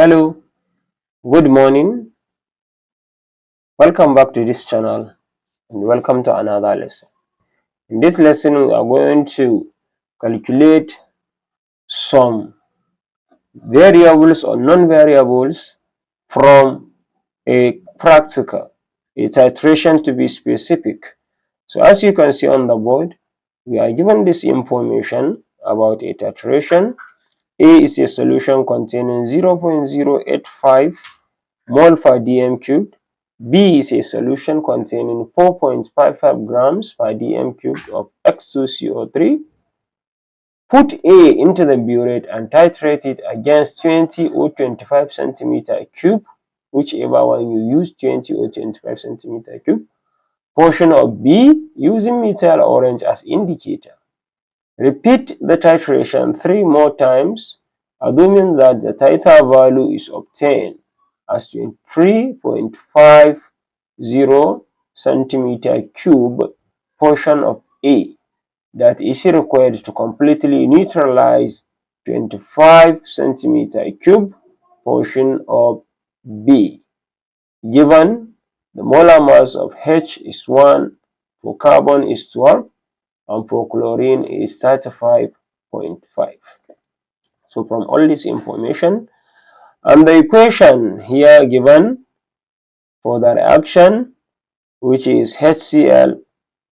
Hello, good morning. Welcome back to this channel and welcome to another lesson. In this lesson, we are going to calculate some variables or non-variables from a practical, a titration to be specific. So as you can see on the board, we are given this information about a titration. A is a solution containing 0.085 mole per dm cubed. B is a solution containing 4.55 grams per dm cubed of X2CO3. Put A into the burette and titrate it against 20 or 25 centimeter cube, whichever one you use, 20 or 25 centimeter cube, portion of B using methyl orange as indicator. Repeat the titration 3 more times, assuming that the titer value is obtained as 23.50 centimeter cube portion of A that is required to completely neutralize 25 centimeter cube portion of B. Given the molar mass of H is 1, for carbon is 12, and for chlorine is 35.5. So from all this information and the equation here given for the reaction, which is HCl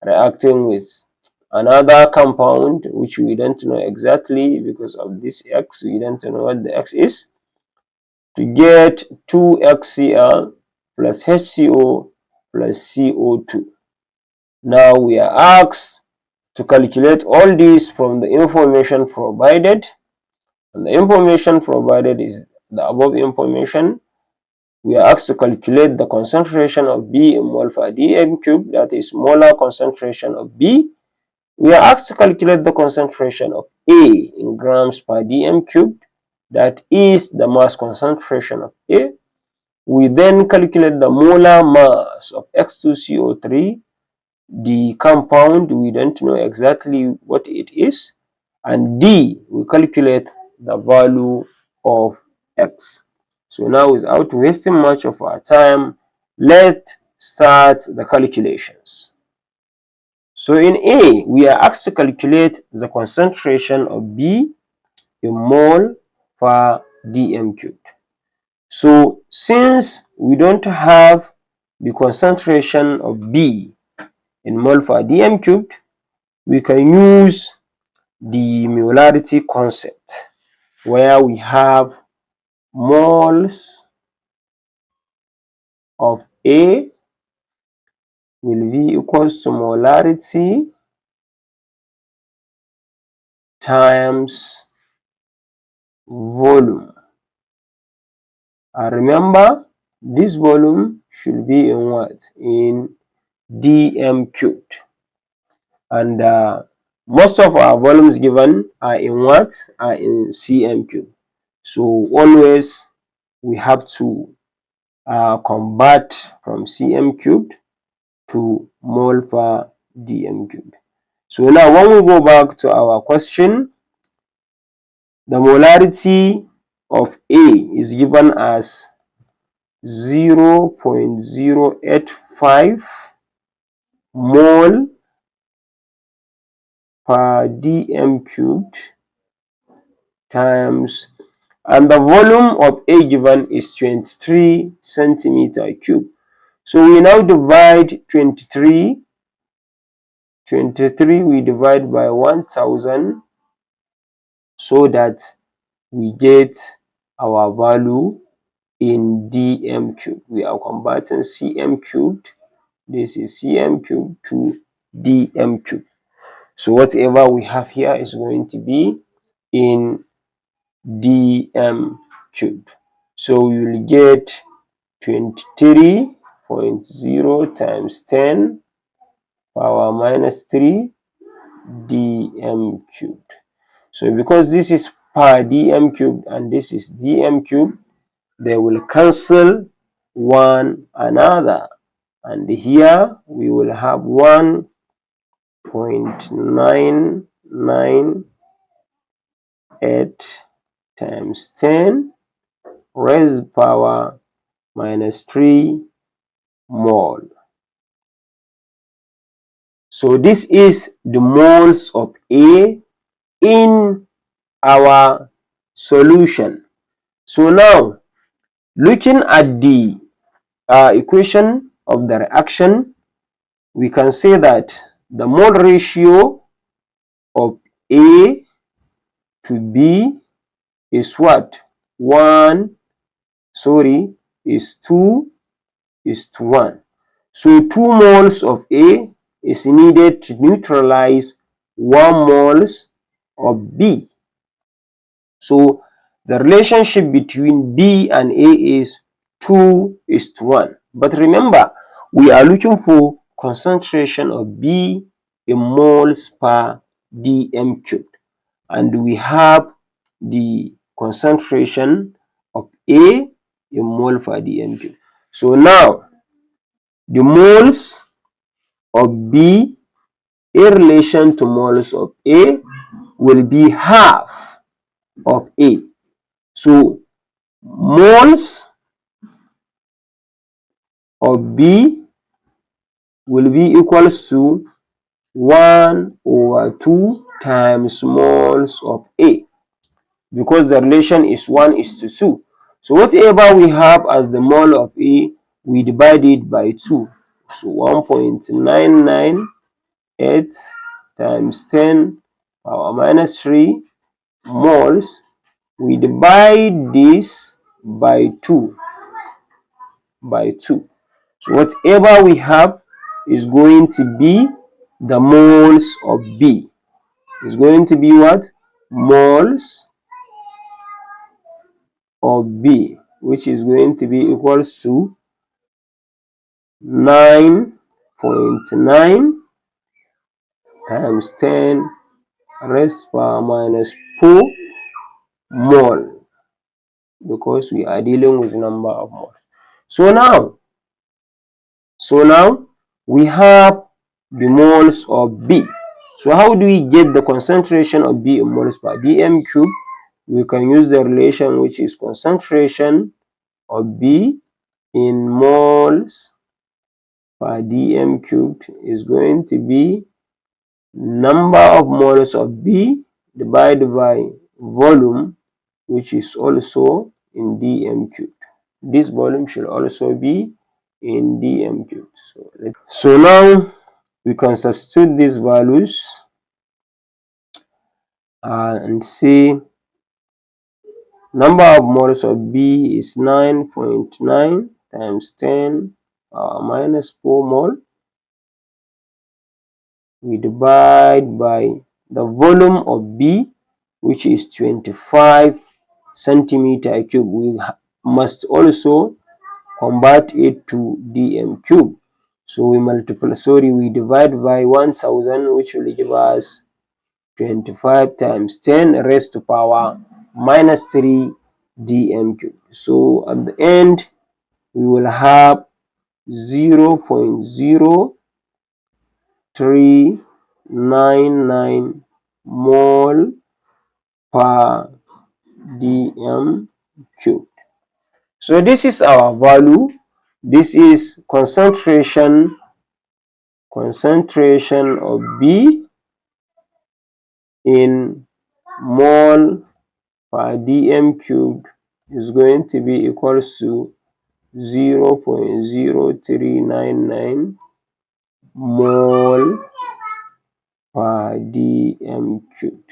reacting with another compound which we don't know exactly because of this X, we don't know what the X is, to get 2HCl plus HCO plus CO2. Now we are asked to calculate all these from the information provided, and the information provided is the above information. We are asked to calculate the concentration of B in mole per dm cube, that is molar concentration of B. We are asked to calculate the concentration of A in grams per dm cubed, that is the mass concentration of A. We then calculate the molar mass of X2CO3, the compound, we don't know exactly what it is, and D, we calculate the value of X. So now, without wasting much of our time, let's start the calculations. So in A, we are asked to calculate the concentration of B in mole per dm cubed. So since we don't have the concentration of B in mole per dm cubed, we can use the molarity concept where we have moles of A will be equals to molarity times volume. And remember, this volume should be in what? In dm cubed. And most of our volumes given are in what? Are in cm cubed. So always we have to convert from cm cubed to mole per dm cubed. So now when we go back to our question, the molarity of A is given as 0.085 mole per dm cubed times, and the volume of A given is 23 centimeter cube. So we now divide 23 we divide by 1000 so that we get our value in dm cubed. We are converting cm cubed, this is cm cubed, to dm cubed. So whatever we have here is going to be in dm cubed. So we will get 23.0 times 10 power minus 3 dm cubed. So because this is per dm cubed and this is dm cubed, they will cancel one another, and here we will have 1.998 times 10 raised power minus 3 mole. So this is the moles of A in our solution. So now, looking at the equation of the reaction, we can say that the mole ratio of A to B is what? 2:1. So 2 moles of A is needed to neutralize 1 moles of B. So the relationship between B and A is 2:1. But remember, we are looking for concentration of B in moles per dm cubed. And we have the concentration of A in mole per dm cubed. So now, the moles of B in relation to moles of A will be half of A. So moles of B will be equals to 1/2 times moles of A, because the relation is 1:2. So whatever we have as the mole of A, we divide it by 2. So 1.998 times 10 power minus 3 moles. We divide this by 2. So whatever we have is going to be the moles of B. Is going to be what? Moles of B, which is going to be equals to 9.9 times 10 raised power minus 4 mole, because we are dealing with number of moles. So now we have the moles of B. So how do we get the concentration of B in moles per dm cube? We can use the relation which is concentration of B in moles per dm cubed is going to be number of moles of B divided by volume, which is also in dm cubed. This volume should also be in dm cubed. So now we can substitute these values and say number of moles of B is 9.9 times 10 power minus 4 mole. We divide by the volume of B, which is 25 centimeter cube. We must also convert it to dm cube. So we divide by 1000, which will give us 25 times 10 raised to power minus 3 dm cube. So at the end, we will have 0.0399 mole per dm cube. So this is our value. This is concentration of B in mole per dm cubed is going to be equals to 0.0399 mole per dm cubed.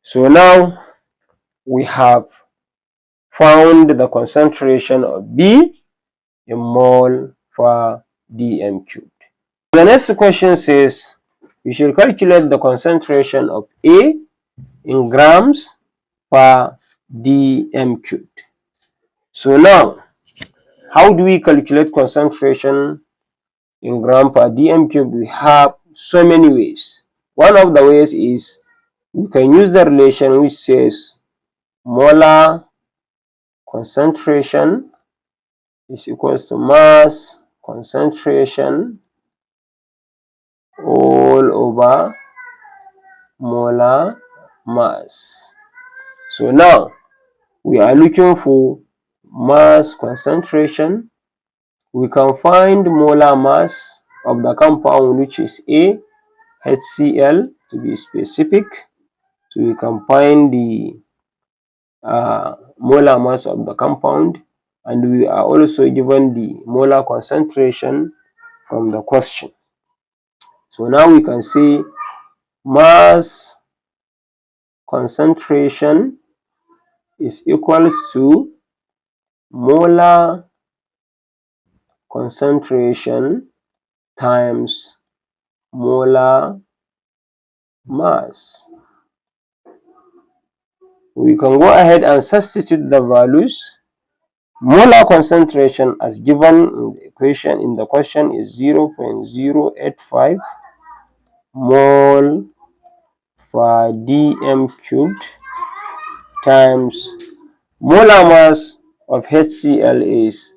So now we have found the concentration of B in mole per dm cubed. The next question says we should calculate the concentration of A in grams per dm cubed. So now, how do we calculate concentration in gram per dm cubed? We have so many ways. One of the ways is we can use the relation which says molar concentration is equals to mass concentration all over molar mass. So now, we are looking for mass concentration. We can find molar mass of the compound, which is A, HCl to be specific. So we can find the molar mass of the compound, and we are also given the molar concentration from the question. So now we can say mass concentration is equals to molar concentration times molar mass. We can go ahead and substitute the values. Molar concentration as given in the equation in the question is 0.085 mole per dm cubed times molar mass of HCl is,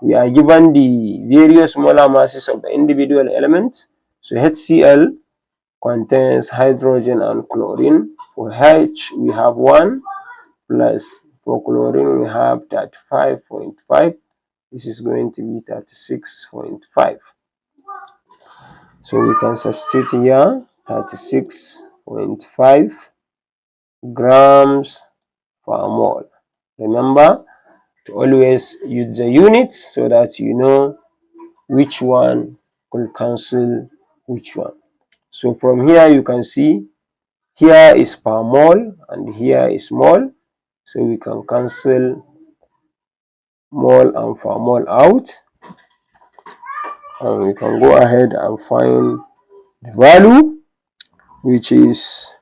we are given the various molar masses of the individual elements. So HCl contains hydrogen and chlorine. For H we have 1 plus, for chlorine we have 35.5. This is going to be 36.5. So we can substitute here 36.5 grams per mole. Remember to always use the units so that you know which one will cancel which one. So from here you can see here is per mole and here is mole. So we can cancel mole and per mole out, and we can go ahead and find the value, which is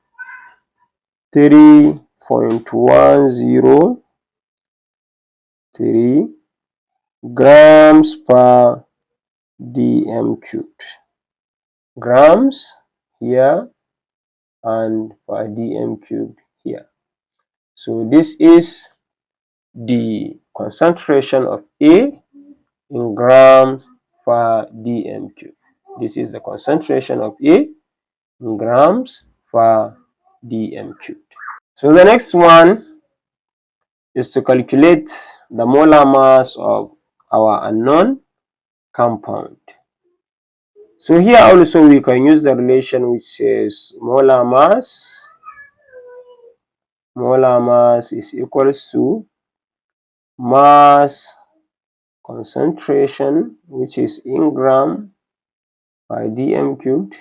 3.103 grams per dm cubed. Grams here and per dm cubed here. So this is the concentration of A in grams per dm cubed. This is the concentration of A in grams per dm cubed. So the next one is to calculate the molar mass of our unknown compound. So here also we can use the relation which says molar mass is equals to mass concentration, which is in gram per dm cubed,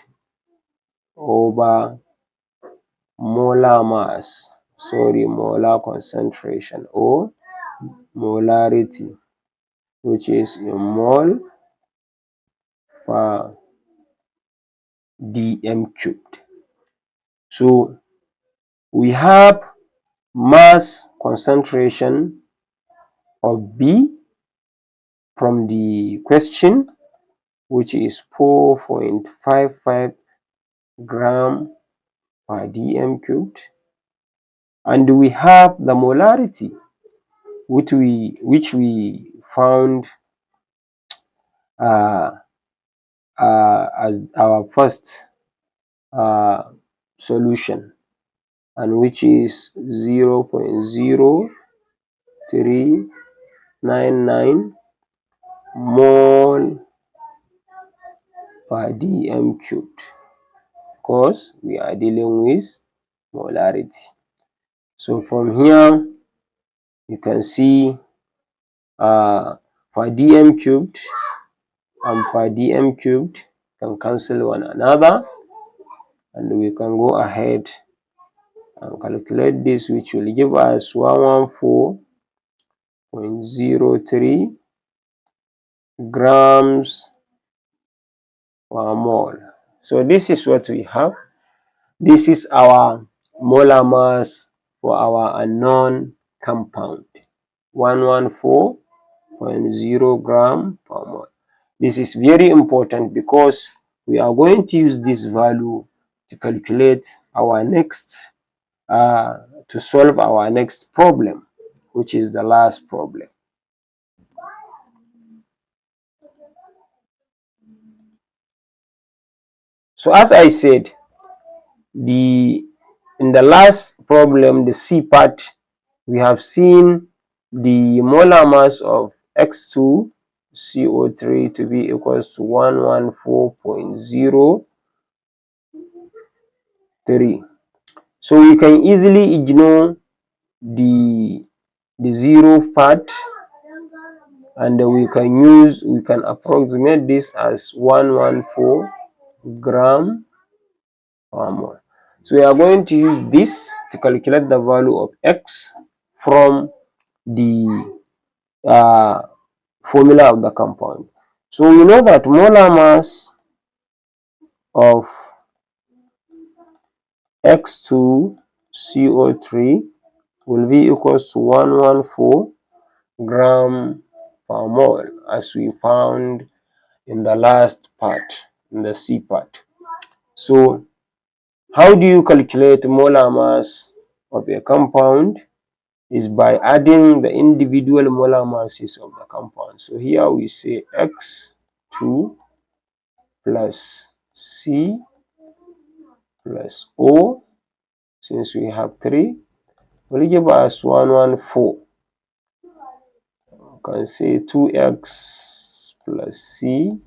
over molar mass, molar concentration or molarity, which is in mole per dm cubed. So we have mass concentration of B from the question, which is 4.55 gram per dm cubed, and we have the molarity which we found as our first solution, and which is 0.0399 mole per dm cubed, because we are dealing with molarity. So from here you can see per dm cubed and per dm cubed can cancel one another, and we can go ahead and calculate this, which will give us 114.03 grams per mole. So this is what we have. This is our molar mass for our unknown compound, 114.0 gram per mole. This is very important because we are going to use this value to calculate our next to solve our next problem, which is the last problem. So as I said, in the last problem, the C part, we have seen the molar mass of X2 CO3 to be equals to 114.03. So we can easily ignore the zero part, and we can approximate this as 114 gram per mole. So we are going to use this to calculate the value of X from the formula of the compound. So we know that molar mass of X2 CO3 will be equals to 114 gram per mole, as we found in the last part, in the C part. So how do you calculate molar mass of a compound? Is by adding the individual molar masses of the compound. So here we say X2 plus C plus O, since we have 3, will give us 114. You can say 2X plus C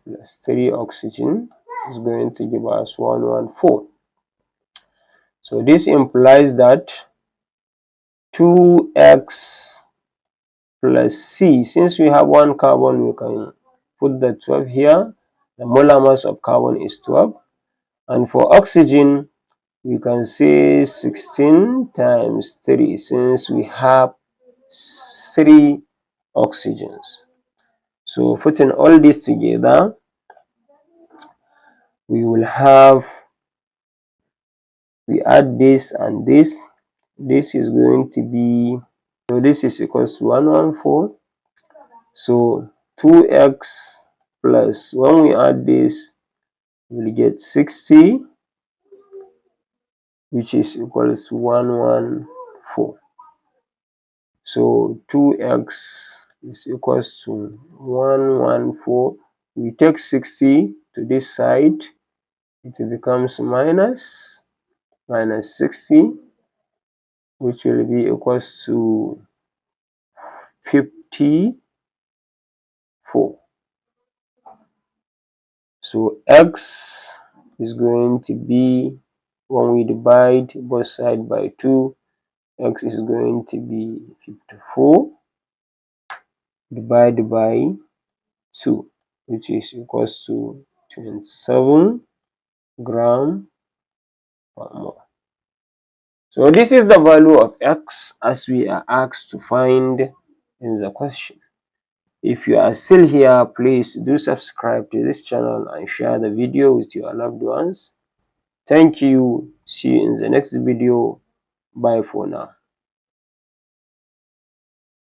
plus 3 oxygen is going to give us 114. So this implies that 2X plus C, since we have 1 carbon, we can put the 12 here. The molar mass of carbon is 12. And for oxygen, we can say 16 times 3, since we have 3 oxygens. So putting all this together, we will have, we add this and this. This is going to be, so this is equals to 114. So 2x plus, when we add this, we'll get 60, which is equals to 114. So 2x is equals to 114. We take 60 to this side, it becomes minus 60, which will be equals to 54. So x is going to be, when we divide both sides by 2, x is going to be 54 divided by 2, which is equals to 27 gram per mole. So this is the value of X as we are asked to find in the question. If you are still here, please do subscribe to this channel and share the video with your loved ones. Thank you. See you in the next video. Bye for now.